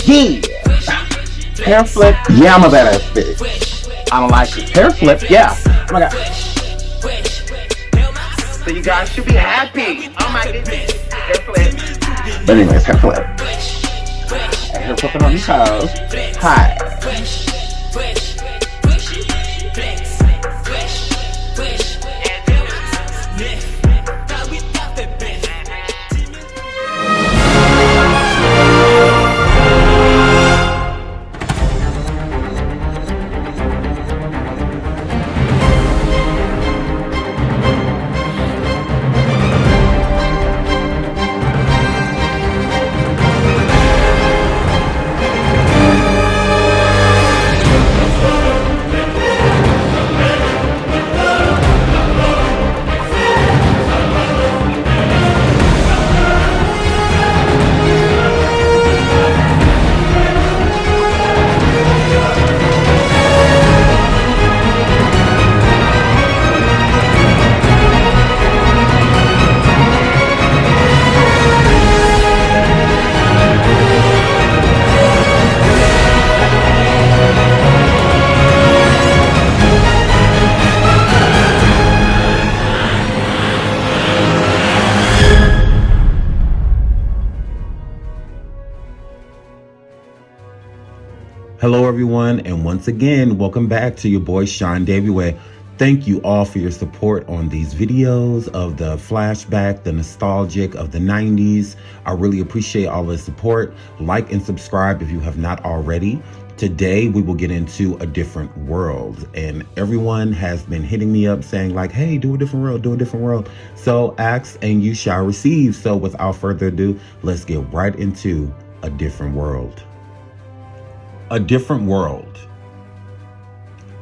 Yeah. Hair flip. Yeah, I'm a badass bitch. I don't like it. Hair flip. Yeah. Oh my god. So you guys should be happy. Oh my goodness. Hair flip. But anyways, hair flip. And hair flipping on your toes. Hi. Hello everyone, and once again, welcome back to your boy SeanDavieWay. Thank you all for your support on these videos of the flashback, the nostalgic of the 90s. I really appreciate all the support. Like and subscribe if you have not already. Today we will get into a different world, and everyone has been hitting me up saying like, hey, do a different world, do a different world. So ask and you shall receive. So without further ado, let's get right into a different world. A Different World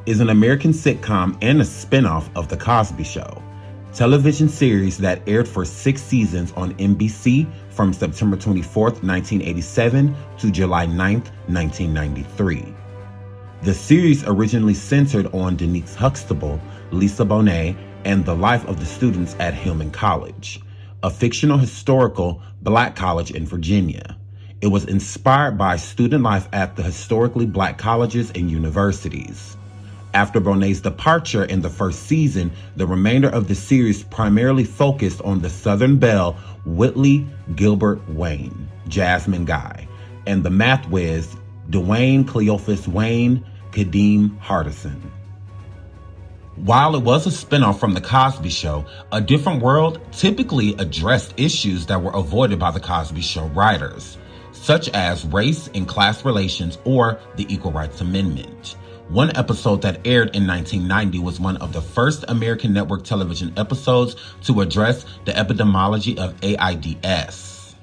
is an American sitcom and a spinoff of The Cosby Show, television series that aired for 6 seasons on NBC from September 24th, 1987 to July 9th, 1993. The series originally centered on Denise Huxtable, Lisa Bonet, and the life of the students at Hillman College, a fictional historical black college in Virginia. It was inspired by student life at the historically black colleges and universities. After Bonet's departure in the first season, the remainder of the series primarily focused on the Southern belle Whitley Gilbert Wayne, Jasmine Guy, and the math whiz Dwayne Cleophas Wayne Kadeem Hardison. While it was a spinoff from The Cosby Show, A Different World typically addressed issues that were avoided by The Cosby Show writers, such as race and class relations or the Equal Rights Amendment. One episode that aired in 1990 was one of the first American network television episodes to address the epidemiology of AIDS.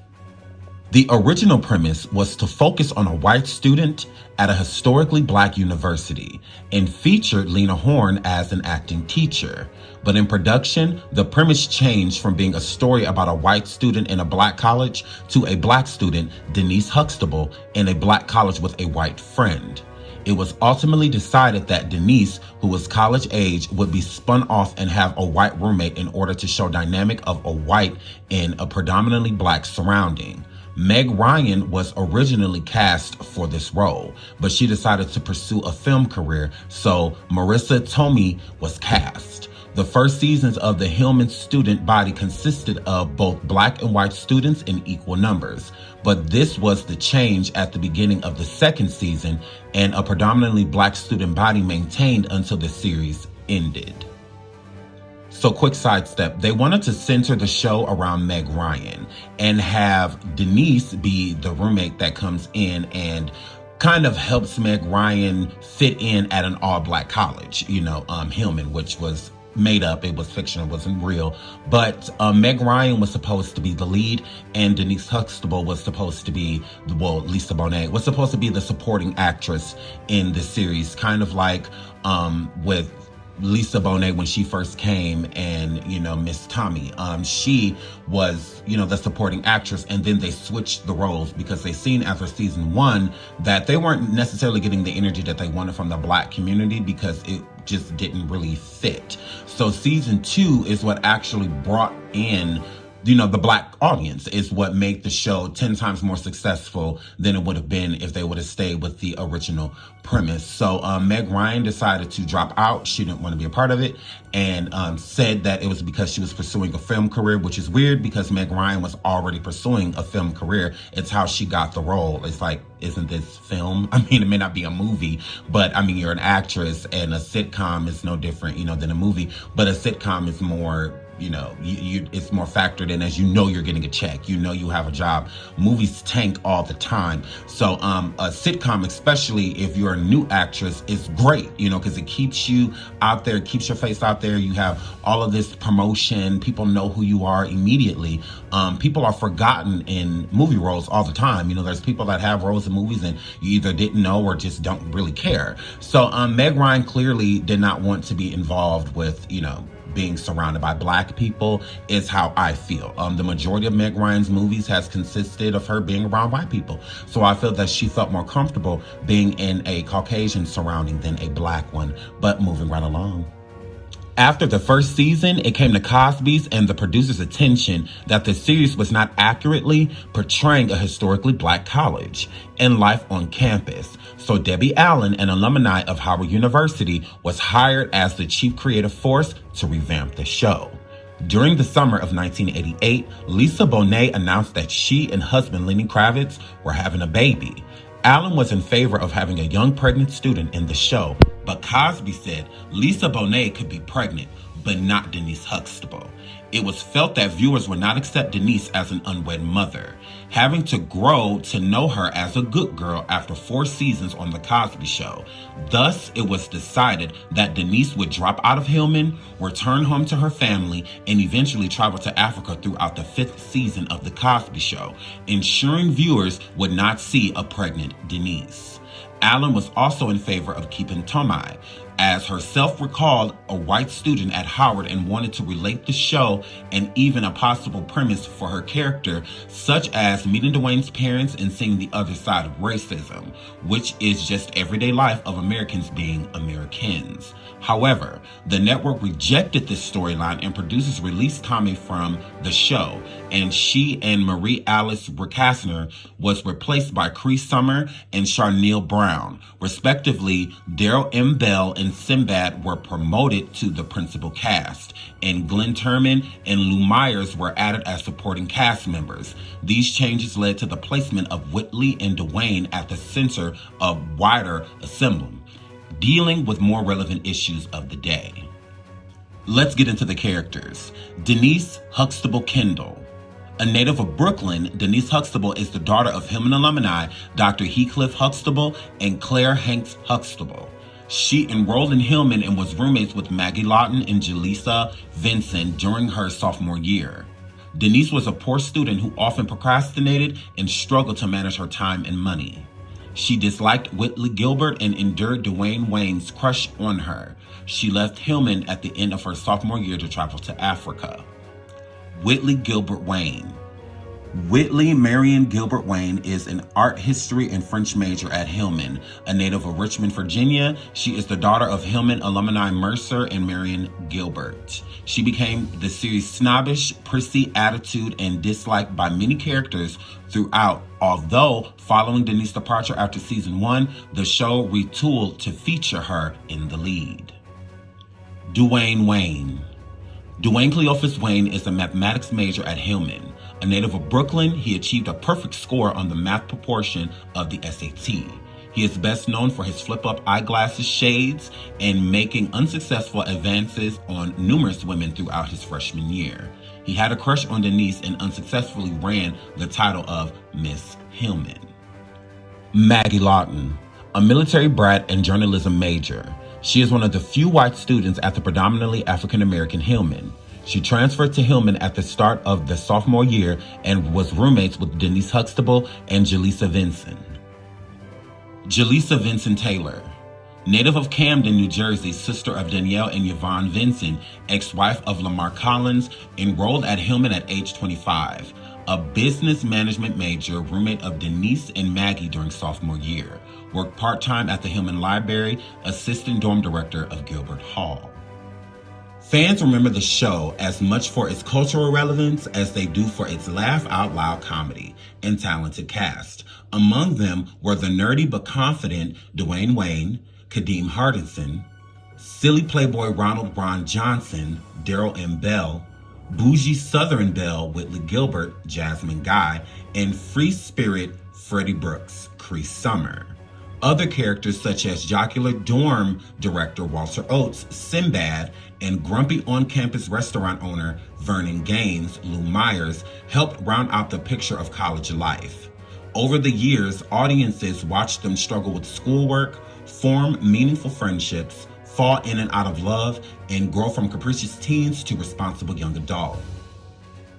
The original premise was to focus on a white student at a historically black university and featured Lena Horne as an acting teacher. But in production, the premise changed from being a story about a white student in a black college to a black student, Denise Huxtable, in a black college with a white friend. It was ultimately decided that Denise, who was college age, would be spun off and have a white roommate in order to show dynamic of a white in a predominantly black surrounding. Meg Ryan was originally cast for this role, but she decided to pursue a film career, so Marissa Tomei was cast. The first seasons of the Hillman student body consisted of both black and white students in equal numbers, but this was the change at the beginning of the second season, and a predominantly black student body maintained until the series ended. So quick sidestep, they wanted to center the show around Meg Ryan and have Denise be the roommate that comes in and kind of helps Meg Ryan fit in at an all-black college, Hillman, which was made up. It was fictional, it wasn't real. But Meg Ryan was supposed to be the lead, and Denise Huxtable was supposed to be, Lisa Bonet was supposed to be the supporting actress in the series, kind of like with Lisa Bonet when she first came, and Miss Tommy, she was the supporting actress, and then they switched the roles because they seen after season 1 that they weren't necessarily getting the energy that they wanted from the black community because it just didn't really fit. So season 2 is what actually brought in the black audience is what made the show 10 times more successful than it would have been if they would have stayed with the original premise. So Meg Ryan decided to drop out. She didn't want to be a part of it, and said that it was because she was pursuing a film career, which is weird because Meg Ryan was already pursuing a film career. It's how she got the role. It's like, isn't this film? I mean, it may not be a movie, but I mean, you're an actress, and a sitcom is no different, than a movie. But a sitcom is more, it's more factored in, as you're getting a check, you have a job. Movies tank all the time. So a sitcom, especially if you're a new actress, is great, because it keeps you out there, keeps your face out there. You have all of this promotion. People know who you are immediately. People are forgotten in movie roles all the time. There's people that have roles in movies and you either didn't know or just don't really care. So Meg Ryan clearly did not want to be involved with, being surrounded by black people, is how I feel. The majority of Meg Ryan's movies has consisted of her being around white people. So I feel that she felt more comfortable being in a Caucasian surrounding than a black one. But moving right along. After the first season, it came to Cosby's and the producer's attention that the series was not accurately portraying a historically black college and life on campus. So Debbie Allen, an alumni of Howard University, was hired as the chief creative force to revamp the show. During the summer of 1988, Lisa Bonet announced that she and husband Lenny Kravitz were having a baby. Allen was in favor of having a young pregnant student in the show, but Cosby said Lisa Bonet could be pregnant, but not Denise Huxtable. It was felt that viewers would not accept Denise as an unwed mother, having to grow to know her as a good girl after 4 seasons on The Cosby Show. Thus, it was decided that Denise would drop out of Hillman, return home to her family, and eventually travel to Africa throughout the 5th season of The Cosby Show, ensuring viewers would not see a pregnant Denise. Allen was also in favor of keeping Tomei, as herself recalled a white student at Howard and wanted to relate the show and even a possible premise for her character, such as meeting Dwayne's parents and seeing the other side of racism, which is just everyday life of Americans being Americans. However, the network rejected this storyline and producers released Tomei from the show, and she and Marie Alice Recasner was replaced by Cree Summer and Charnel Brown. Respectively, Daryl M. Bell and Sinbad were promoted to the principal cast, and Glenn Turman and Lou Myers were added as supporting cast members. These changes led to the placement of Whitley and Dwayne at the center of wider assembly, dealing with more relevant issues of the day. Let's get into the characters. Denise Huxtable Kendall. A native of Brooklyn, Denise Huxtable is the daughter of Hillman alumni Dr. Heathcliff Huxtable and Claire Hanks Huxtable. She enrolled in Hillman and was roommates with Maggie Lawton and Jaleesa Vincent during her sophomore year. Denise was a poor student who often procrastinated and struggled to manage her time and money. She disliked Whitley Gilbert and endured Dwayne Wayne's crush on her. She left Hillman at the end of her sophomore year to travel to Africa. Whitley Gilbert Wayne. Whitley Marion Gilbert Wayne is an art history and French major at Hillman. A native of Richmond, Virginia, she is the daughter of Hillman alumni Mercer and Marion Gilbert. She became the series' snobbish, prissy attitude and disliked by many characters throughout, although following Denise's departure after season 1, the show retooled to feature her in the lead. Dwayne Wayne. Dwayne Cleophas Wayne is a mathematics major at Hillman. A native of Brooklyn, he achieved a perfect score on the math proportion of the SAT. He is best known for his flip-up eyeglasses shades and making unsuccessful advances on numerous women throughout his freshman year. He had a crush on Denise and unsuccessfully ran the title of Miss Hillman. Maggie Lawton, a military brat and journalism major. She is one of the few white students at the predominantly African-American Hillman. She transferred to Hillman at the start of the sophomore year and was roommates with Denise Huxtable and Jaleesa Vincent. Jaleesa Vincent Taylor. Native of Camden, New Jersey, sister of Danielle and Yvonne Vincent, ex-wife of Lamar Collins, enrolled at Hillman at age 25. A business management major, roommate of Denise and Maggie during sophomore year. Worked part-time at the Hillman Library, assistant dorm director of Gilbert Hall. Fans remember the show as much for its cultural relevance as they do for its laugh-out-loud comedy and talented cast. Among them were the nerdy but confident Dwayne Wayne, Kadeem Hardison, silly playboy Ronald Ron Johnson, Daryl M. Bell, bougie Southern Belle Whitley Gilbert, Jasmine Guy, and free spirit Freddie Brooks, Cree Summer. Other characters such as jocular dorm director Walter Oates, Sinbad, and grumpy on-campus restaurant owner Vernon Gaines, Lou Myers, helped round out the picture of college life. Over the years, audiences watched them struggle with schoolwork, form meaningful friendships, fall in and out of love, and grow from capricious teens to responsible young adults.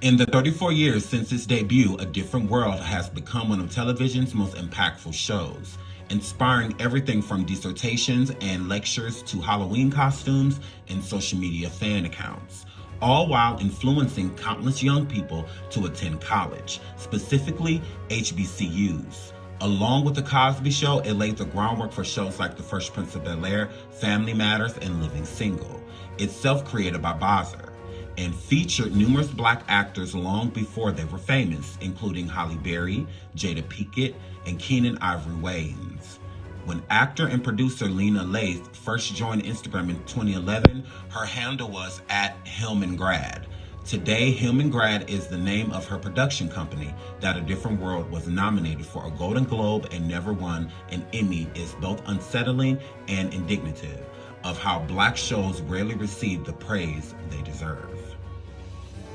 In the 34 years since its debut, A Different World has become one of television's most impactful shows, inspiring everything from dissertations and lectures to Halloween costumes and social media fan accounts, all while influencing countless young people to attend college, specifically HBCUs. Along with The Cosby Show, it laid the groundwork for shows like The Fresh Prince of Bel-Air, Family Matters, and Living Single, itself created by Bozzer, and featured numerous black actors long before they were famous, including Halle Berry, Jada Pinkett, and Keenen Ivory Wayans. When actor and producer Lena Laith first joined Instagram in 2011, her handle was @HillmanGrad. Today, Hillman Grad is the name of her production company that A Different World was nominated for a Golden Globe and never won an Emmy is both unsettling and indicative of how black shows rarely receive the praise they deserve.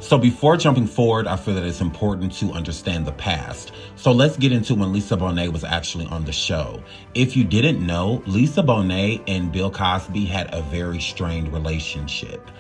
So before jumping forward, I feel that it's important to understand the past. So let's get into when Lisa Bonet was actually on the show. If you didn't know, Lisa Bonet and Bill Cosby had a very strained relationship.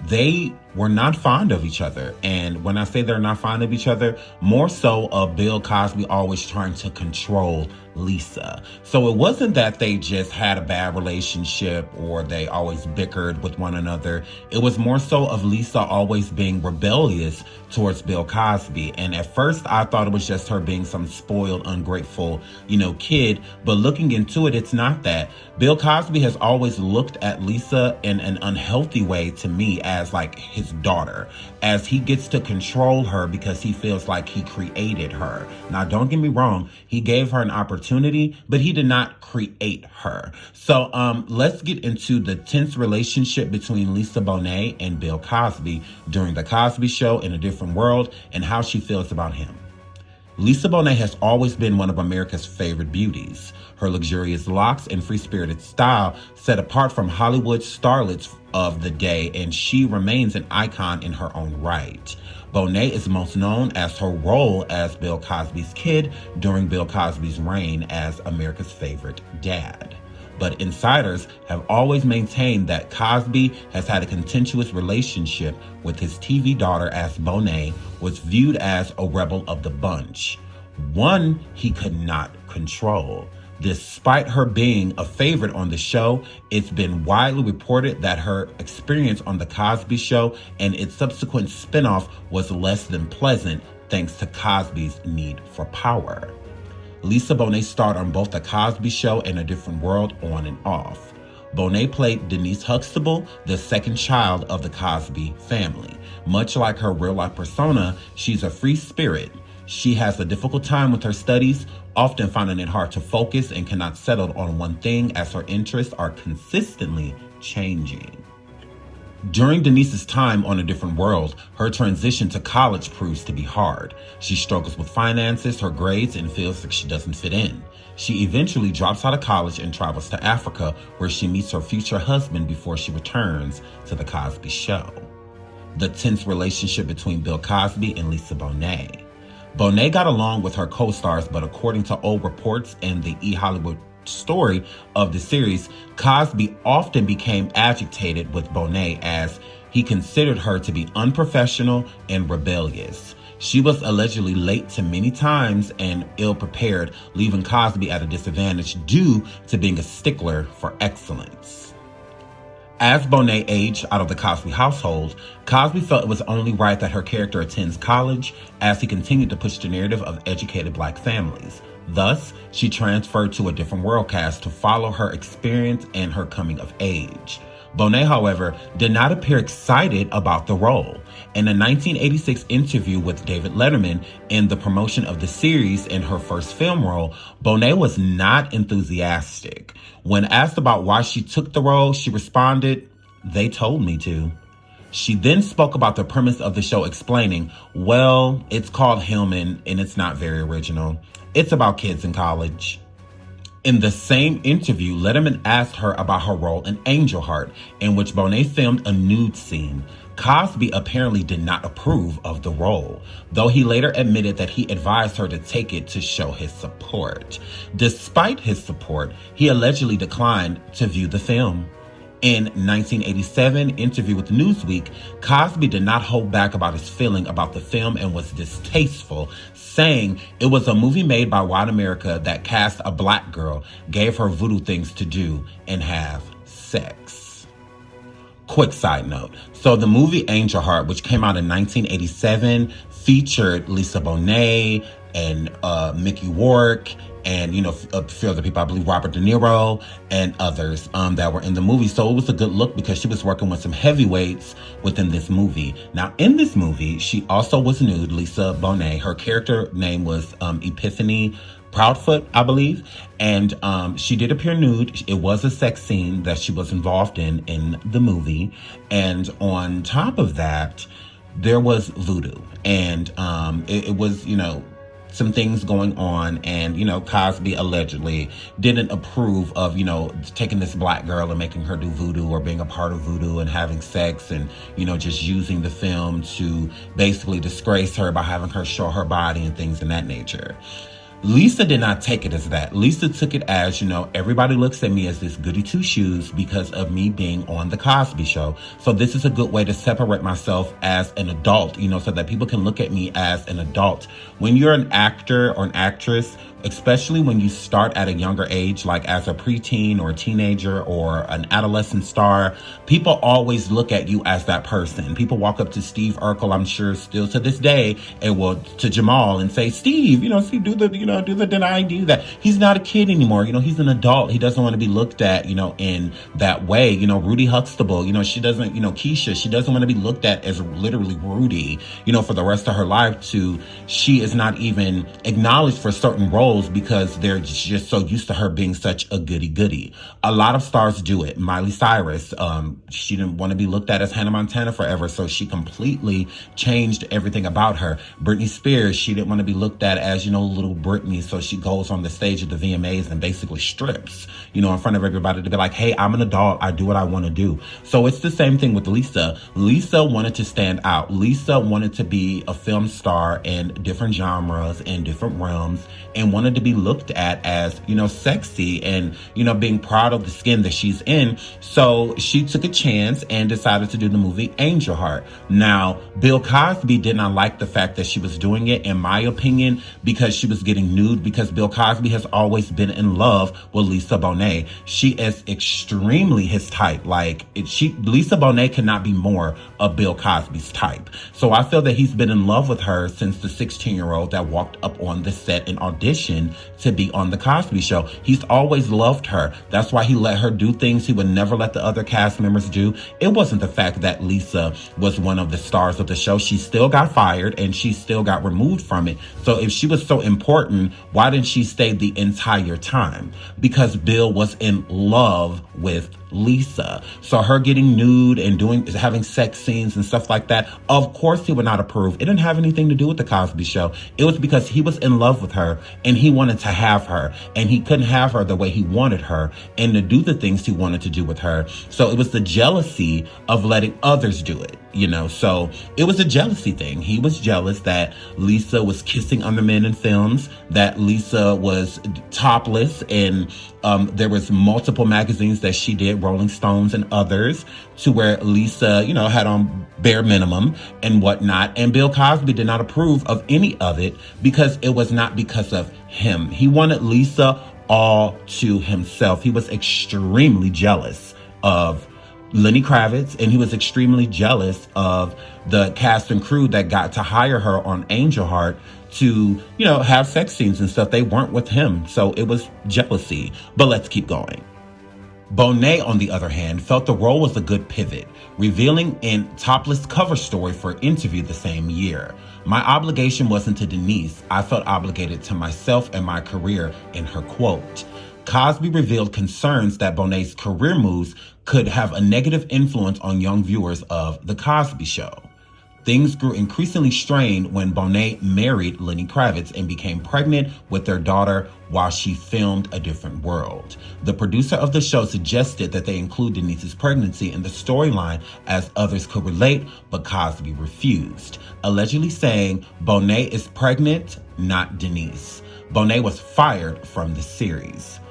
They were not fond of each other. And when I say they're not fond of each other, more so of Bill Cosby always trying to control Lisa. So it wasn't that they just had a bad relationship or they always bickered with one another. It was more so of Lisa always being rebellious towards Bill Cosby. And at first I thought it was just her being some spoiled, ungrateful, kid. But looking into it, it's not that. Bill Cosby has always looked at Lisa in an unhealthy way to me as like his daughter, as he gets to control her because he feels like he created her. Now, don't get me wrong. He gave her an opportunity, but he did not create her. So let's get into the tense relationship between Lisa Bonet and Bill Cosby during The Cosby Show in A Different World and how she feels about him. Lisa Bonet has always been one of America's favorite beauties. Her luxurious locks and free-spirited style set apart from Hollywood starlets of the day, and she remains an icon in her own right. Bonet is most known as her role as Bill Cosby's kid during Bill Cosby's reign as America's favorite dad. But insiders have always maintained that Cosby has had a contentious relationship with his TV daughter, as Bonet was viewed as a rebel of the bunch, one he could not control. Despite her being a favorite on the show, it's been widely reported that her experience on The Cosby Show and its subsequent spinoff was less than pleasant thanks to Cosby's need for power. Lisa Bonet starred on both The Cosby Show and A Different World on and off. Bonet played Denise Huxtable, the second child of the Cosby family. Much like her real-life persona, she's a free spirit. She has a difficult time with her studies, often finding it hard to focus and cannot settle on one thing as her interests are consistently changing. During Denise's time on A Different World, her transition to college proves to be hard. She struggles with finances, her grades, and feels like she doesn't fit in. She eventually drops out of college and travels to Africa, where she meets her future husband before she returns to The Cosby Show. The tense relationship between Bill Cosby and Lisa Bonet. Bonet got along with her co-stars, but according to old reports and the Hollywood story of the series, Cosby often became agitated with Bonet as he considered her to be unprofessional and rebellious. She was allegedly late to many times and ill-prepared, leaving Cosby at a disadvantage due to being a stickler for excellence. As Bonet aged out of the Cosby household, Cosby felt it was only right that her character attends college, as he continued to push the narrative of educated black families. Thus, she transferred to A Different World cast to follow her experience and her coming of age. Bonnet, however, did not appear excited about the role. In a 1986 interview with David Letterman in the promotion of the series in her first film role, Bonnet was not enthusiastic. When asked about why she took the role, she responded, "They told me to." She then spoke about the premise of the show, explaining, "Well, it's called Hillman and it's not very original. It's about kids in college." In the same interview, Letterman asked her about her role in Angel Heart, in which Bonnet filmed a nude scene. Cosby apparently did not approve of the role, though he later admitted that he advised her to take it to show his support. Despite his support, he allegedly declined to view the film. In 1987 interview with Newsweek, Cosby did not hold back about his feeling about the film and was distasteful, saying it was a movie made by white America that cast a black girl, gave her voodoo things to do, and have sex. Quick side note. So the movie Angel Heart, which came out in 1987, featured Lisa Bonet and Mickey Rourke and, a few other people, I believe Robert De Niro and others that were in the movie. So it was a good look because she was working with some heavyweights within this movie. Now, in this movie, she also was nude, Lisa Bonet. Her character name was Epiphany Proudfoot, I believe. And she did appear nude. It was a sex scene that she was involved in the movie. And on top of that, there was voodoo. And it was, some things going on, and Cosby allegedly didn't approve of taking this black girl and making her do voodoo or being a part of voodoo and having sex, and just using the film to basically disgrace her by having her show her body and things in that nature. Lisa did not take it as that. Lisa took it as, everybody looks at me as this goody two shoes because of me being on The Cosby Show. So this is a good way to separate myself as an adult, so that people can look at me as an adult. When you're an actor or an actress, especially when you start at a younger age, like as a preteen or a teenager or an adolescent star, people always look at you as that person. People walk up to Steve Urkel, I'm sure still to this day, and to Jamal and say, Steve, Steve, do the deny, do that. He's not a kid anymore. He's an adult. He doesn't want to be looked at, in that way. Rudy Huxtable, she doesn't, Keisha, she doesn't want to be looked at as literally Rudy, for the rest of her life. She is not even acknowledged for certain roles because they're just so used to her being such a goody-goody. A lot of stars do it. Miley Cyrus, she didn't want to be looked at as Hannah Montana forever, so she completely changed everything about her. Britney Spears, she didn't want to be looked at as, little Britney, so she goes on the stage of the VMAs and basically strips, in front of everybody to be like, hey, I'm an adult, I do what I want to do. So it's the same thing with Lisa. Lisa wanted to stand out. Lisa wanted to be a film star in different genres and different realms, and wanted to be looked at as, sexy and, being proud of the skin that she's in. So she took a chance and decided to do the movie Angel Heart. Now, Bill Cosby did not like the fact that she was doing it, in my opinion, because she was getting nude, because Bill Cosby has always been in love with Lisa Bonet. She is extremely his type. Lisa Bonet cannot be more of Bill Cosby's type. So I feel that he's been in love with her since the 16-year-old that walked up on the set and auditioned to be on The Cosby Show. He's always loved her. That's why he let her do things he would never let the other cast members do. It wasn't the fact that Lisa was one of the stars of the show. She still got fired and she still got removed from it. So if she was so important, why didn't she stay the entire time? Because Bill was in love with Lisa. So her getting nude and having sex scenes and stuff like that, of course he would not approve. It didn't have anything to do with The Cosby Show. It was because he was in love with her and he wanted to have her, and he couldn't have her the way he wanted her and to do the things he wanted to do with her. So it was the jealousy of letting others do it. So it was a jealousy thing. He was jealous that Lisa was kissing other men in films, that Lisa was topless, and there was multiple magazines that she did, Rolling Stones and others, to where Lisa, had on bare minimum and whatnot. And Bill Cosby did not approve of any of it because it was not because of him. He wanted Lisa all to himself. He was extremely jealous of Lenny Kravitz, and he was extremely jealous of the cast and crew that got to hire her on Angel Heart to, have sex scenes and stuff. They weren't with him. So it was jealousy. But let's keep going. Bonnet, on the other hand, felt the role was a good pivot, revealing in topless cover story for Interview the same year. My obligation wasn't to Denise, I felt obligated to myself and my career, in her quote. Cosby revealed concerns that Bonnet's career moves could have a negative influence on young viewers of The Cosby Show. Things grew increasingly strained when Bonnet married Lenny Kravitz and became pregnant with their daughter while she filmed A Different World. The producer of the show suggested that they include Denise's pregnancy in the storyline as others could relate, but Cosby refused, allegedly saying, "Bonnet is pregnant, not Denise." Bonnet was fired from the series.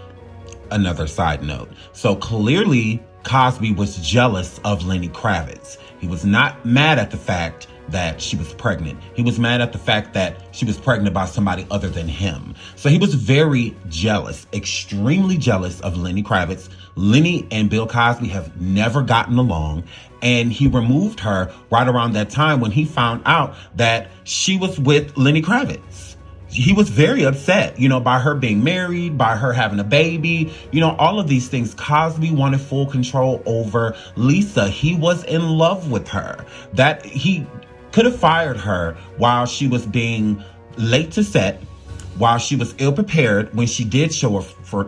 Another side note. So clearly, Cosby was jealous of Lenny Kravitz. He was not mad at the fact that she was pregnant. He was mad at the fact that she was pregnant by somebody other than him. So he was very jealous, extremely jealous of Lenny Kravitz. Lenny and Bill Cosby have never gotten along, and he removed her right around that time when he found out that she was with Lenny Kravitz. He was very upset, by her being married, by her having a baby, all of these things. Cosby wanted full control over Lisa. He was in love with her. That he could have fired her while she was being late to set, while she was ill-prepared when she did show up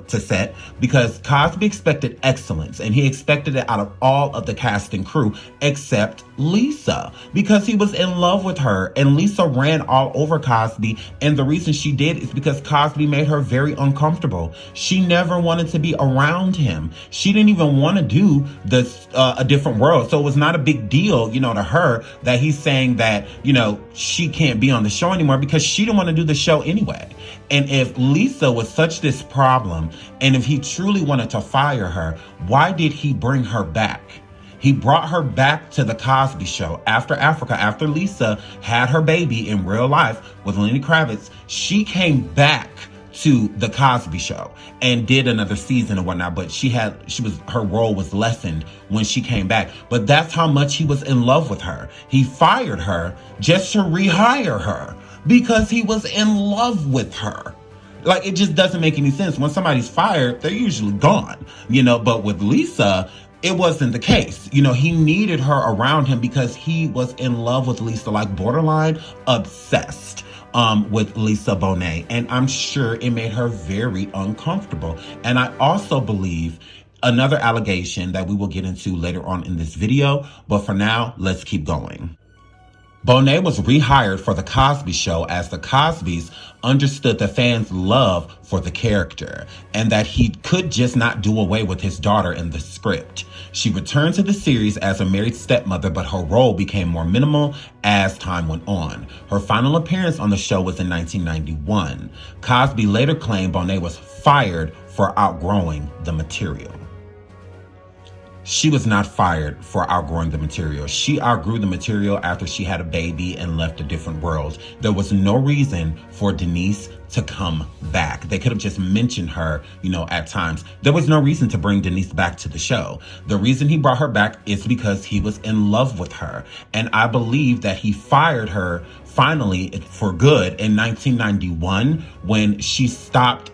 to set, because Cosby expected excellence, and he expected it out of all of the cast and crew except Lisa, because he was in love with her, and Lisa ran all over Cosby, and the reason she did is because Cosby made her very uncomfortable. She never wanted to be around him. She didn't even want to do this A Different World, so it was not a big deal, to her that he's saying that, she can't be on the show anymore, because she didn't want to do the show anyway. And if Lisa was such this problem, and if he truly wanted to fire her, why did he bring her back? He brought her back to The Cosby Show after Africa, after Lisa had her baby in real life with Lenny Kravitz. She came back to The Cosby Show and did another season and whatnot, but her role was lessened when she came back. But that's how much he was in love with her. He fired her just to rehire her because he was in love with her. Like, it just doesn't make any sense. When somebody's fired, they're usually gone, but with Lisa, it wasn't the case. He needed her around him because he was in love with Lisa, like borderline obsessed with Lisa Bonet. And I'm sure it made her very uncomfortable. And I also believe another allegation that we will get into later on in this video. But for now, let's keep going. Bonnet was rehired for The Cosby Show as the Cosbys understood the fans' love for the character and that he could just not do away with his daughter in the script. She returned to the series as a married stepmother, but her role became more minimal as time went on. Her final appearance on the show was in 1991. Cosby later claimed Bonnet was fired for outgrowing the material. She was not fired for outgrowing the material. She outgrew the material after she had a baby and left A Different World. There was no reason for Denise to come back. They could have just mentioned her, at times. There was no reason to bring Denise back to the show. The reason he brought her back is because he was in love with her. And I believe that he fired her finally for good in 1991 when she stopped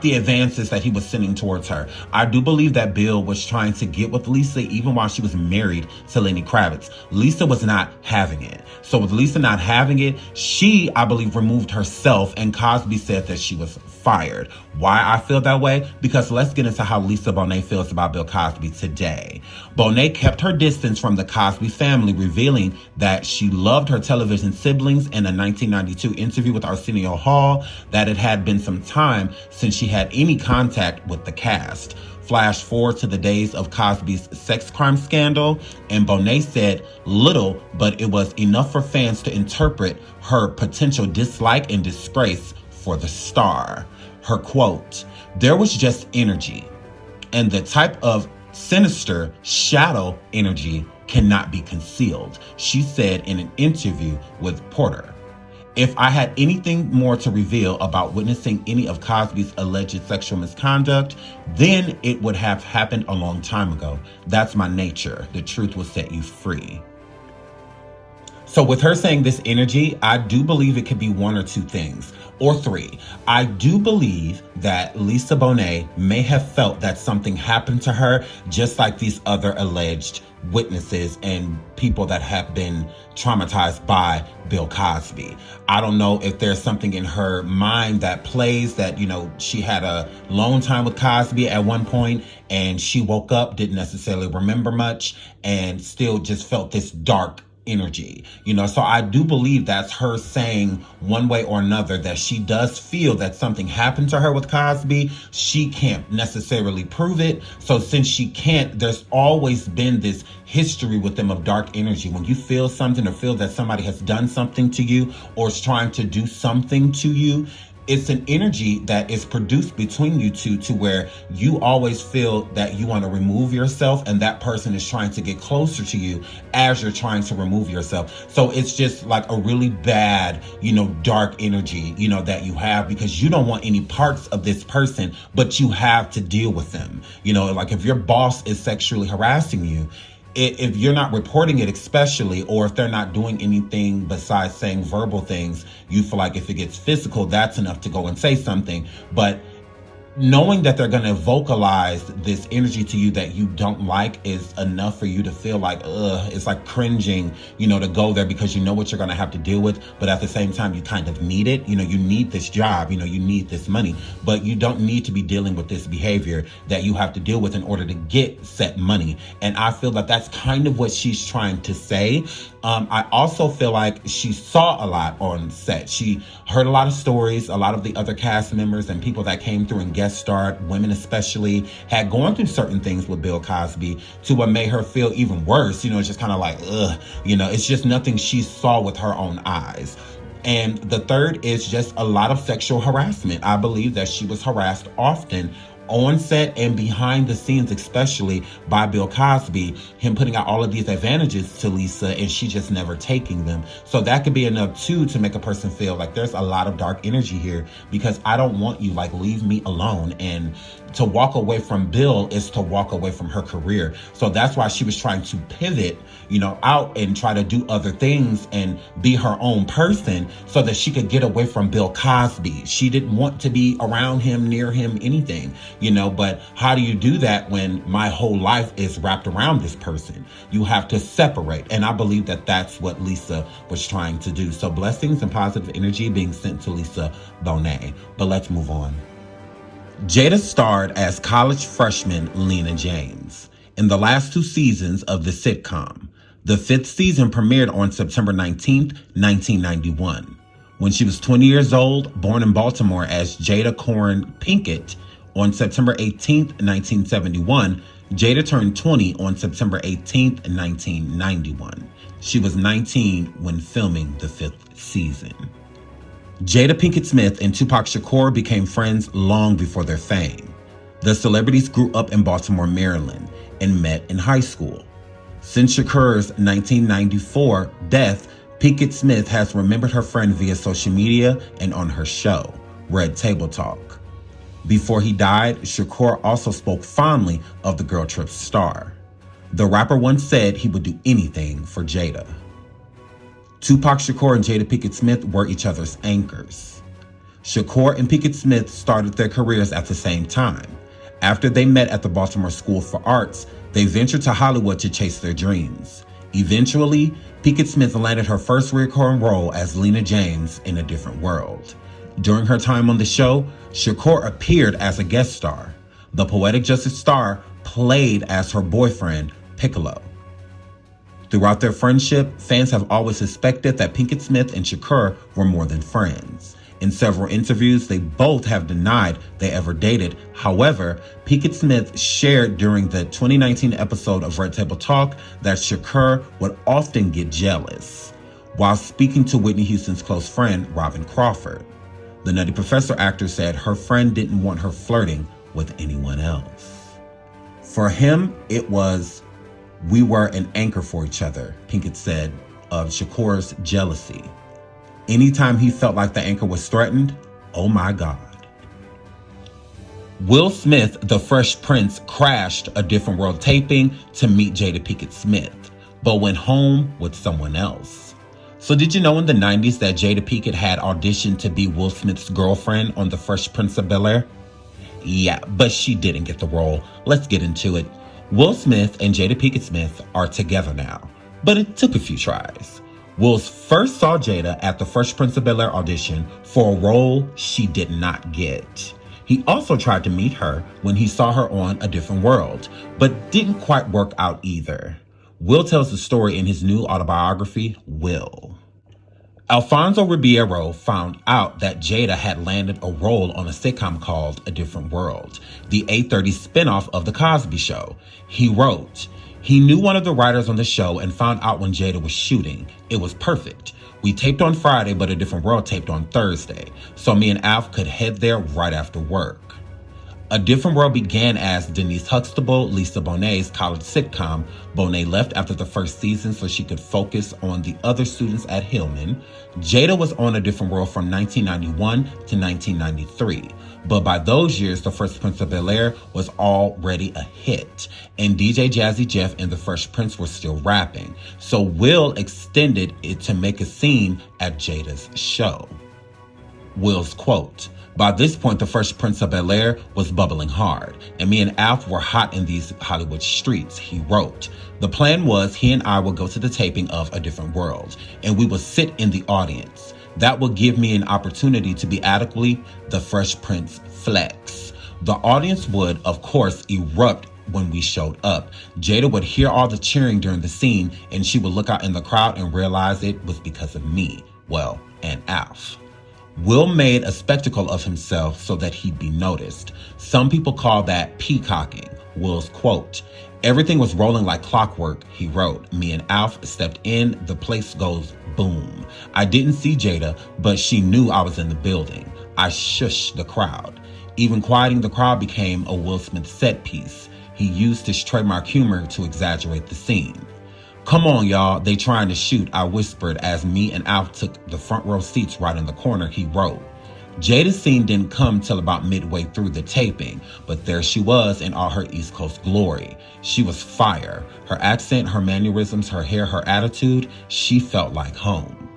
the advances that he was sending towards her. I do believe that Bill was trying to get with Lisa even while she was married to Lenny Kravitz. Lisa was not having it. So with Lisa not having it, she, I believe, removed herself, and Cosby said that she was fired. Why I feel that way? Because let's get into how Lisa Bonet feels about Bill Cosby today. Bonet kept her distance from the Cosby family, revealing that she loved her television siblings in a 1992 interview with Arsenio Hall, that it had been some time since she had any contact with the cast. Flash forward to the days of Cosby's sex crime scandal, and Bonet said little, but it was enough for fans to interpret her potential dislike and disgrace for the star. Her quote, "There was just energy, and the type of sinister shadow energy cannot be concealed," she said in an interview with Porter. "If I had anything more to reveal about witnessing any of Cosby's alleged sexual misconduct, then it would have happened a long time ago. That's my nature. The truth will set you free." So with her saying this energy, I do believe it could be one or two things, or three. I do believe that Lisa Bonet may have felt that something happened to her, just like these other alleged witnesses and people that have been traumatized by Bill Cosby. I don't know if there's something in her mind that plays that, you know, she had a long time with Cosby at one point and she woke up, didn't necessarily remember much, and still just felt this dark energy, you know. So I do believe that's her saying one way or another that she does feel that something happened to her with Cosby. She can't necessarily prove it. So since she can't, there's always been this history with them of dark energy. When you feel something or feel that somebody has done something to you or is trying to do something to you, it's an energy that is produced between you two to where you always feel that you want to remove yourself and that person is trying to get closer to you as you're trying to remove yourself. So it's just like a really bad, you know, dark energy, you know, that you have because you don't want any parts of this person, but you have to deal with them. You know, like if your boss is sexually harassing you, if you're not reporting it, especially, or if they're not doing anything besides saying verbal things, you feel like if it gets physical, that's enough to go and say something. But knowing that they're going to vocalize this energy to you that you don't like is enough for you to feel like, it's like cringing, you know, to go there because you know what you're going to have to deal with. But at the same time, you kind of need it. You know, you need this job, you know, you need this money, but you don't need to be dealing with this behavior that you have to deal with in order to get set money. And I feel that that's kind of what she's trying to say. I also feel like she saw a lot on set. She heard a lot of stories. A lot of the other cast members and people that came through and guest starred, women especially, had gone through certain things with Bill Cosby to what made her feel even worse. You know, it's just kind of like, you know, it's just nothing she saw with her own eyes. And the third is just a lot of sexual harassment. I believe that she was harassed often on set and behind the scenes, especially by Bill Cosby, him putting out all of these advantages to Lisa and she just never taking them. So that could be enough too to make a person feel like there's a lot of dark energy here because I don't want you, like, leave me alone. And to walk away from Bill is to walk away from her career. So that's why she was trying to pivot, you know, out and try to do other things and be her own person so that she could get away from Bill Cosby. She didn't want to be around him, near him, anything, you know. But how do you do that when my whole life is wrapped around this person? You have to separate. And I believe that that's what Lisa was trying to do. So blessings and positive energy being sent to Lisa Bonet. But let's move on. Jada starred as college freshman Lena James in the last 2 seasons of the sitcom. The 5th season premiered on September 19th, 1991. When she was 20 years old, born in Baltimore as Jada Corin Pinkett on September 18th, 1971, Jada turned 20 on September 18th, 1991. She was 19 when filming the 5th season. Jada Pinkett Smith and Tupac Shakur became friends long before their fame. The celebrities grew up in Baltimore, Maryland, and met in high school. Since Shakur's 1994 death, Pinkett Smith has remembered her friend via social media and on her show, Red Table Talk. Before he died, Shakur also spoke fondly of the Girl Trip star. The rapper once said he would do anything for Jada. Tupac Shakur and Jada Pinkett Smith were each other's anchors. Shakur and Pinkett Smith started their careers at the same time. After they met at the Baltimore School for Arts, they ventured to Hollywood to chase their dreams. Eventually, Pinkett Smith landed her first recurring role as Lena James in A Different World. During her time on the show, Shakur appeared as a guest star. The Poetic Justice star played as her boyfriend, Piccolo. Throughout their friendship, fans have always suspected that Pinkett Smith and Shakur were more than friends. In several interviews, they both have denied they ever dated. However, Pinkett Smith shared during the 2019 episode of Red Table Talk that Shakur would often get jealous while speaking to Whitney Houston's close friend, Robin Crawford. The Nutty Professor actor said her friend didn't want her flirting with anyone else. For him, it was, "We were an anchor for each other," Pinkett said of Shakur's jealousy. Anytime he felt like the anchor was threatened, oh my God. Will Smith, the Fresh Prince, crashed A Different World taping to meet Jada Pinkett Smith, but went home with someone else. So did you know in the 90s that Jada Pinkett had auditioned to be Will Smith's girlfriend on The Fresh Prince of Bel-Air? Yeah, but she didn't get the role. Let's get into it. Will Smith and Jada Pinkett Smith are together now, but it took a few tries. Will first saw Jada at the Fresh Prince of Bel-Air audition for a role she did not get. He also tried to meet her when he saw her on A Different World, but didn't quite work out either. Will tells the story in his new autobiography, Will. Alfonso Ribeiro found out that Jada had landed a role on a sitcom called A Different World, the 8:30 spinoff of The Cosby Show. He wrote, "He knew one of the writers on the show and found out when Jada was shooting. It was perfect. We taped on Friday, but A Different World taped on Thursday, so me and Alf could head there right after work." A Different World began as Denise Huxtable, Lisa Bonet's college sitcom. Bonet left after the first season so she could focus on the other students at Hillman. Jada was on A Different World from 1991 to 1993. But by those years, The Fresh Prince of Bel-Air was already a hit, and DJ Jazzy Jeff and The Fresh Prince were still rapping. So Will extended it to make a scene at Jada's show. Will's quote, "By this point, The Fresh Prince of Bel-Air was bubbling hard, and me and Alf were hot in these Hollywood streets," he wrote. "The plan was he and I would go to the taping of A Different World, and we would sit in the audience. That would give me an opportunity to be adequately the Fresh Prince flex. The audience would, of course, erupt when we showed up. Jada would hear all the cheering during the scene, and she would look out in the crowd and realize it was because of me, well, and Alf." Will made a spectacle of himself so that he'd be noticed. Some people call that peacocking. Will's quote, "Everything was rolling like clockwork," he wrote. "Me and Alf stepped in, the place goes boom. I didn't see Jada, but she knew I was in the building. I shushed the crowd. Even quieting the crowd became a Will Smith set piece. He used his trademark humor to exaggerate the scene. Come on, y'all, they trying to shoot," I whispered as me and Alf took the front row seats right in the corner, he wrote. Jada's scene didn't come till about midway through the taping, but there she was in all her East Coast glory. She was fire. Her accent, her mannerisms, her hair, her attitude, she felt like home.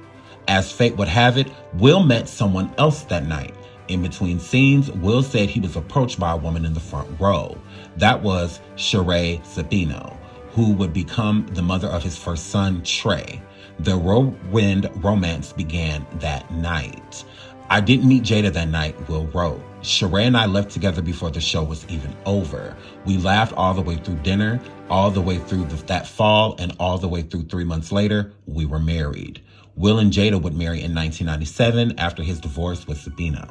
As fate would have it, Will met someone else that night. In between scenes, Will said he was approached by a woman in the front row. That was Sheree Sabino, who would become the mother of his first son, Trey. The whirlwind romance began that night. "I didn't meet Jada that night," Will wrote. "Sheree and I left together before the show was even over. We laughed all the way through dinner, all the way through that fall, and all the way through 3 months later, we were married." Will and Jada would marry in 1997 after his divorce with Sabino.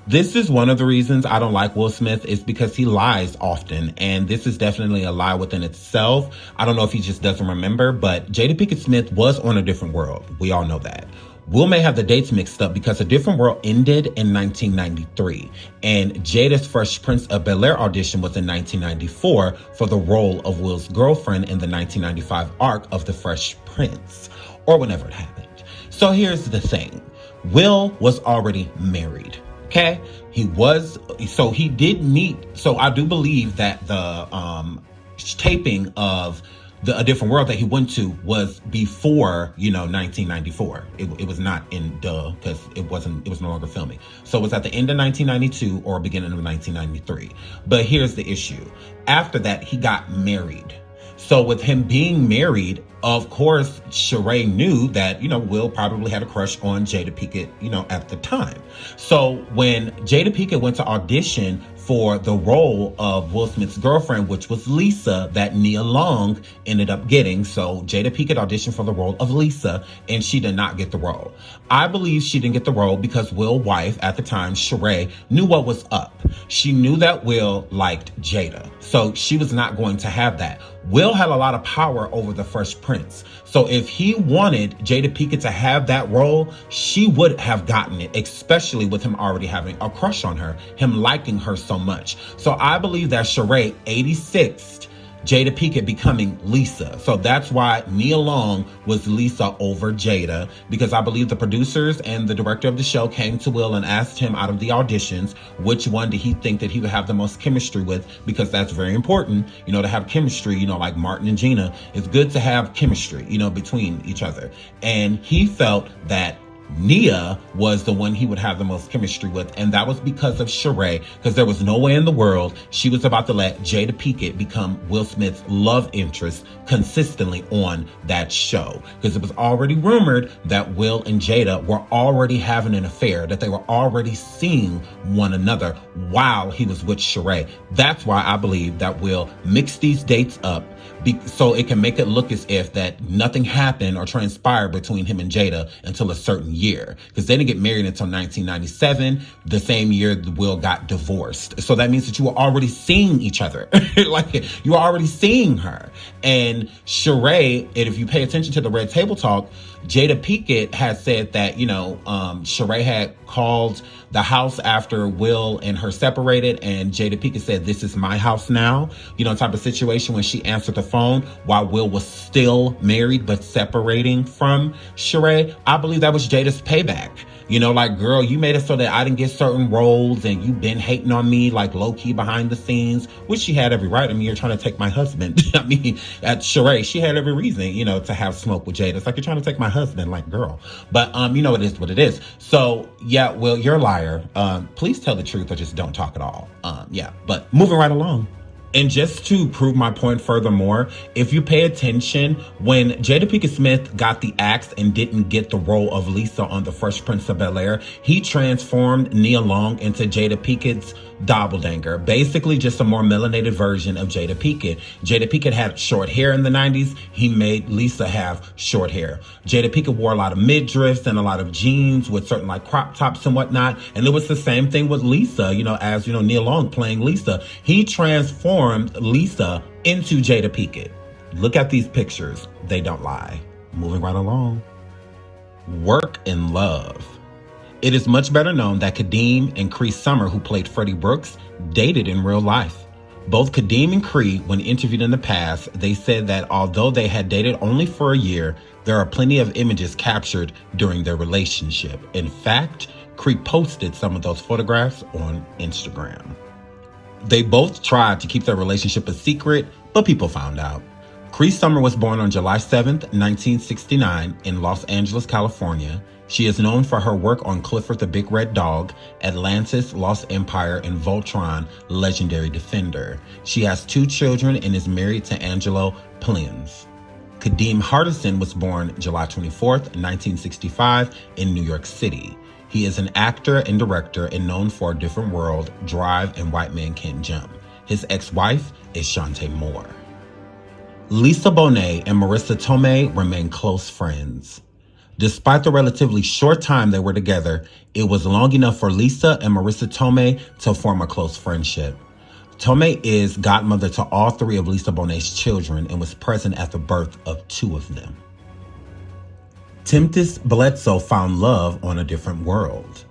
This is one of the reasons I don't like Will Smith, is because he lies often, and this is definitely a lie within itself. I don't know if he just doesn't remember, but Jada Pinkett Smith was on A Different World. We all know that. Will may have the dates mixed up because A Different World ended in 1993, and Jada's Fresh Prince of Bel-Air audition was in 1994 for the role of Will's girlfriend in the 1995 arc of The Fresh Prince, or whenever it happened. So here's the thing. Will was already married. Okay, he did meet. So I do believe that the taping of A Different World that he went to was before 1994. It was not in because it was no longer filming. So it was at the end of 1992 or beginning of 1993. But here's the issue: after that, he got married. So with him being married, of course, Sheree knew that, Will probably had a crush on Jada Pinkett, at the time. So when Jada Pinkett went to audition for the role of Will Smith's girlfriend, which was Lisa, that Nia Long ended up getting. So Jada Pinkett auditioned for the role of Lisa, and she did not get the role. I believe she didn't get the role because Will's wife at the time, Sheree, knew what was up. She knew that Will liked Jada, so she was not going to have that. Will had a lot of power over the Fresh Prince. So if he wanted Jada Pinkett to have that role, she would have gotten it, especially with him already having a crush on her, him liking her so much. So I believe that Sheree 86'd Jada Pinkett becoming Lisa. So that's why Nia Long was Lisa over Jada, because I believe the producers and the director of the show came to Will and asked him out of the auditions, which one did he think that he would have the most chemistry with, because that's very important, to have chemistry, like Martin and Gina. It's good to have chemistry, between each other. And he felt that Nia was the one he would have the most chemistry with, and that was because of Sheree, because there was no way in the world she was about to let Jada Pinkett become Will Smith's love interest consistently on that show, because it was already rumored that Will and Jada were already having an affair, that they were already seeing one another while he was with Sheree. That's why I believe that Will mixed these dates up so it can make it look as if that nothing happened or transpired between him and Jada until a certain year, because they didn't get married until 1997, the same year Will got divorced. So that means that you were already seeing each other. Like, you were already seeing her. And Sheree, and if you pay attention to the Red Table Talk, Jada Pinkett had said that, Sheree had called the house after Will and her separated, and Jada Pinkett said, "This is my house now," type of situation when she answered the phone while Will was still married but separating from Sheree. I believe that was Jada's payback. Like, girl, you made it so that I didn't get certain roles, and you've been hating on me, like, low-key behind the scenes, which she had every right. I mean, you're trying to take my husband. I mean, at Sheree, she had every reason, to have smoke with Jada. It's like, you're trying to take my husband, like, girl. But, it is what it is. So, yeah, Will, you're a liar. Please tell the truth or just don't talk at all. But moving right along. And just to prove my point furthermore, if you pay attention, when Jada Pinkett Smith got the axe and didn't get the role of Lisa on The Fresh Prince of Bel-Air, he transformed Nia Long into Jada Pinkett's doppelganger. Basically just a more melanated version of Jada Pinkett. Jada Pinkett had short hair in the 90s. He made Lisa have short hair. Jada Pinkett wore a lot of midriffs and a lot of jeans with certain like crop tops and whatnot. And it was the same thing with Lisa, as Nia Long playing Lisa. He transformed Lisa into Jada Pinkett. Look at these pictures. They don't lie. Moving right along. Work and love. It is much better known that Kadeem and Cree Summer, who played Freddie Brooks, dated in real life. Both Kadeem and Cree, when interviewed in the past, they said that although they had dated only for a year, there are plenty of images captured during their relationship. In fact, Cree posted some of those photographs on Instagram. They both tried to keep their relationship a secret, but people found out. Cree Summer was born on July 7th, 1969 in Los Angeles, California. She is known for her work on Clifford the Big Red Dog, Atlantis, Lost Empire, and Voltron, Legendary Defender. She has 2 children and is married to Angelo Plins. Kadeem Hardison was born July 24th, 1965 in New York City. He is an actor and director and known for A Different World, Drive, and White Man Can't Jump. His ex-wife is Shantae Moore. Lisa Bonet and Marissa Tomei remain close friends. Despite the relatively short time they were together, it was long enough for Lisa and Marissa Tomei to form a close friendship. Tomei is godmother to all 3 of Lisa Bonet's children and was present at the birth of 2 of them. Tempest Bledsoe found love on A Different World.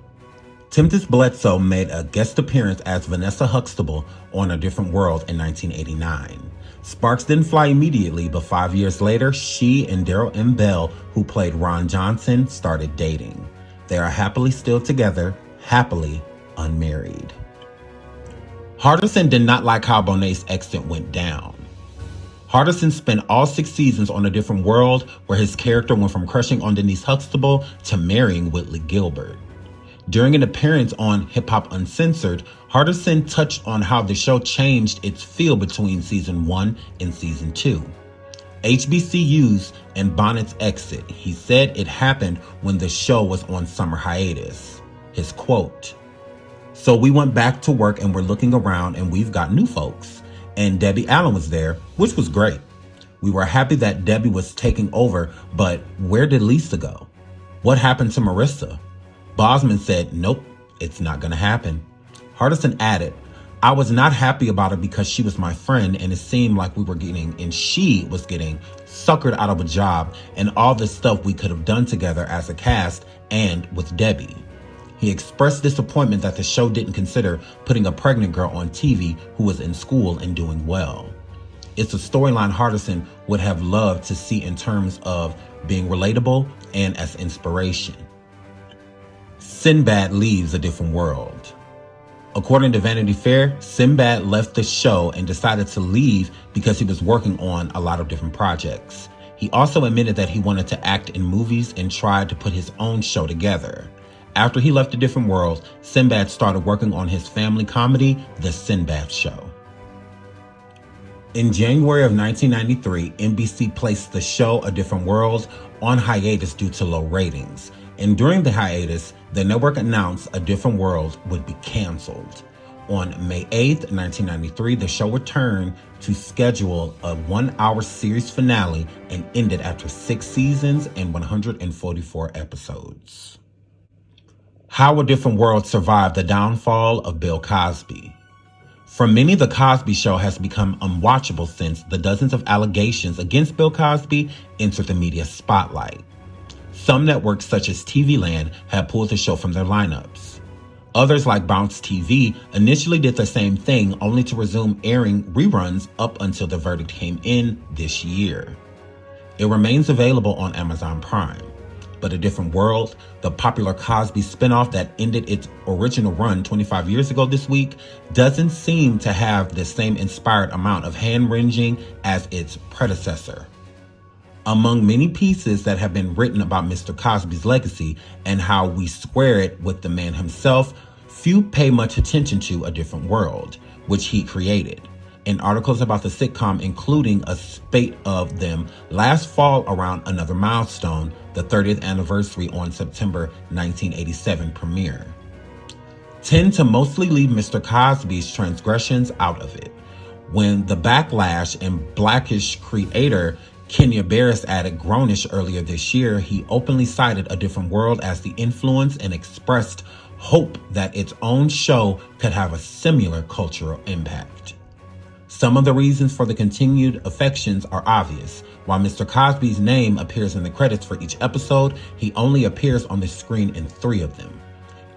Tempest Bledsoe made a guest appearance as Vanessa Huxtable on A Different World in 1989. Sparks didn't fly immediately, but 5 years later, she and Daryl M. Bell, who played Ron Johnson, started dating. They are happily still together, happily unmarried. Hardison did not like how Bonet's exit went down. Hardison spent all 6 seasons on A Different World, where his character went from crushing on Denise Huxtable to marrying Whitley Gilbert. During an appearance on Hip Hop Uncensored, Hardison touched on how the show changed its feel between season 1 and season 2. HBCUs and Bonnet's exit. He said it happened when the show was on summer hiatus. His quote, "So we went back to work and we're looking around and we've got new folks. And Debbie Allen was there, which was great. We were happy that Debbie was taking over, but where did Lisa go? What happened to Marissa?" Bosman said, "Nope, it's not going to happen." Hardison added, "I was not happy about it because she was my friend and it seemed like she was getting suckered out of a job and all the stuff we could have done together as a cast and with Debbie." He expressed disappointment that the show didn't consider putting a pregnant girl on TV who was in school and doing well. It's a storyline Hardison would have loved to see in terms of being relatable and as inspiration. Sinbad leaves A Different World. According to Vanity Fair, Sinbad left the show and decided to leave because he was working on a lot of different projects. He also admitted that he wanted to act in movies and tried to put his own show together. After he left A Different World, Sinbad started working on his family comedy, The Sinbad Show. In January of 1993, NBC placed the show A Different World on hiatus due to low ratings. And during the hiatus, the network announced A Different World would be canceled. On May 8th, 1993, the show returned to schedule a 1-hour series finale and ended after 6 seasons and 144 episodes. How A Different World survived the downfall of Bill Cosby. For many, The Cosby Show has become unwatchable since the dozens of allegations against Bill Cosby entered the media spotlight. Some networks, such as TV Land, have pulled the show from their lineups. Others, like Bounce TV, initially did the same thing, only to resume airing reruns up until the verdict came in this year. It remains available on Amazon Prime. But A Different World, the popular Cosby spinoff that ended its original run 25 years ago this week, doesn't seem to have the same inspired amount of hand-wringing as its predecessor. Among many pieces that have been written about Mr. Cosby's legacy and how we square it with the man himself, few pay much attention to A Different World, which he created. In articles about the sitcom, including a spate of them last fall around another milestone, the 30th anniversary on September 1987 premiere, tend to mostly leave Mr. Cosby's transgressions out of it. When the backlash and Blackish creator Kenya Barris added Grownish earlier this year, he openly cited A Different World as the influence and expressed hope that its own show could have a similar cultural impact. Some of the reasons for the continued affections are obvious. While Mr. Cosby's name appears in the credits for each episode, he only appears on the screen in 3 of them.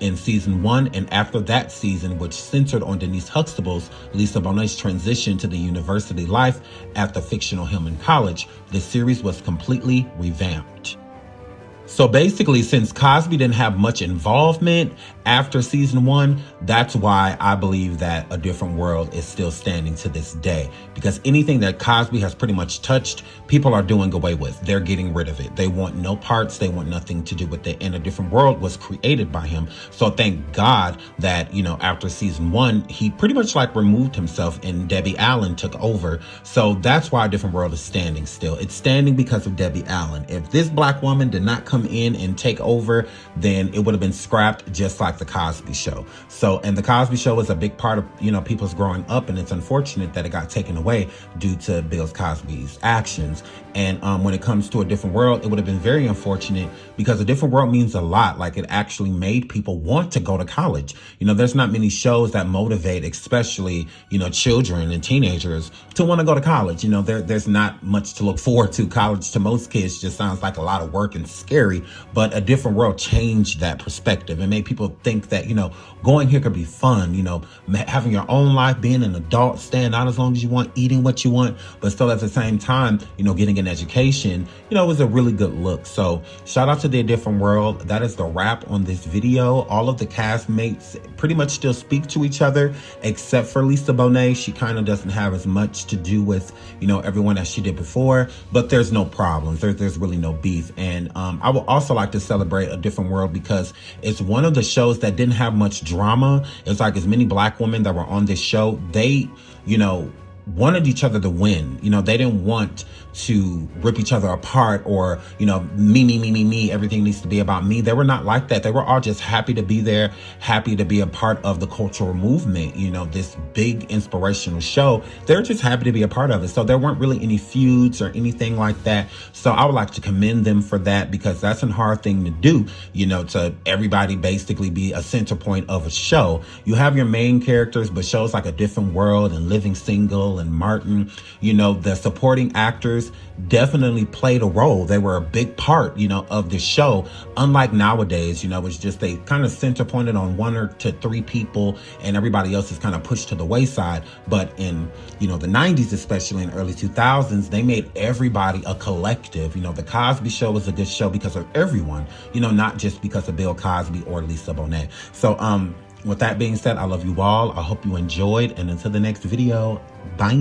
In season 1 and after that season, which centered on Denise Huxtable's, Lisa Bonet's transition to the university life at the fictional Hillman College, the series was completely revamped. So basically, since Cosby didn't have much involvement after season 1, that's why I believe that A Different World is still standing to this day. Because anything that Cosby has pretty much touched, people are doing away with. They're getting rid of it. They want no parts. They want nothing to do with it. And A Different World was created by him. So thank God that, after season 1, he pretty much removed himself and Debbie Allen took over. So that's why A Different World is standing still. It's standing because of Debbie Allen. If this black woman did not come in and take over, then it would have been scrapped just like the Cosby Show. So, and the Cosby Show is a big part of, people's growing up, and it's unfortunate that it got taken away due to Bill Cosby's actions. And when it comes to A Different World, it would have been very unfortunate because A Different World means a lot. It actually made people want to go to college. There's not many shows that motivate, especially, children and teenagers to want to go to college. There's not much to look forward to. College to most kids just sounds like a lot of work and scary. But A Different World changed that perspective and made people think that, going here could be fun, having your own life, being an adult, staying out as long as you want, eating what you want, but still at the same time, getting an education, was a really good look. So shout out to The Different World. That is the wrap on this video. All of the castmates pretty much still speak to each other, except for Lisa Bonet. She kind of doesn't have as much to do with, everyone as she did before, but there's no problems. There's really no beef. And I would also like to celebrate A Different World because it's one of the shows that didn't have much drama. It's like as many black women that were on this show, they, wanted each other to win. They didn't want to rip each other apart or, me, everything needs to be about me. They were not like that. They were all just happy to be there, happy to be a part of the cultural movement, this big inspirational show. They're just happy to be a part of it. So there weren't really any feuds or anything like that. So I would like to commend them for that because that's a hard thing to do, to everybody basically be a center point of a show. You have your main characters, but shows like A Different World and Living Single Will and Martin. You know, the supporting actors definitely played a role. They were a big part, you know, of the show. Unlike nowadays, you know, it's just they kind of center pointed on 1 or 3 people and everybody else is kind of pushed to the wayside. But in, you know, the 90s, especially in early 2000s, they made everybody a collective. You know, the Cosby Show was a good show because of everyone, you know, not just because of Bill Cosby or Lisa Bonnet. So, with that being said, I love you all. I hope you enjoyed. And until the next video, bye.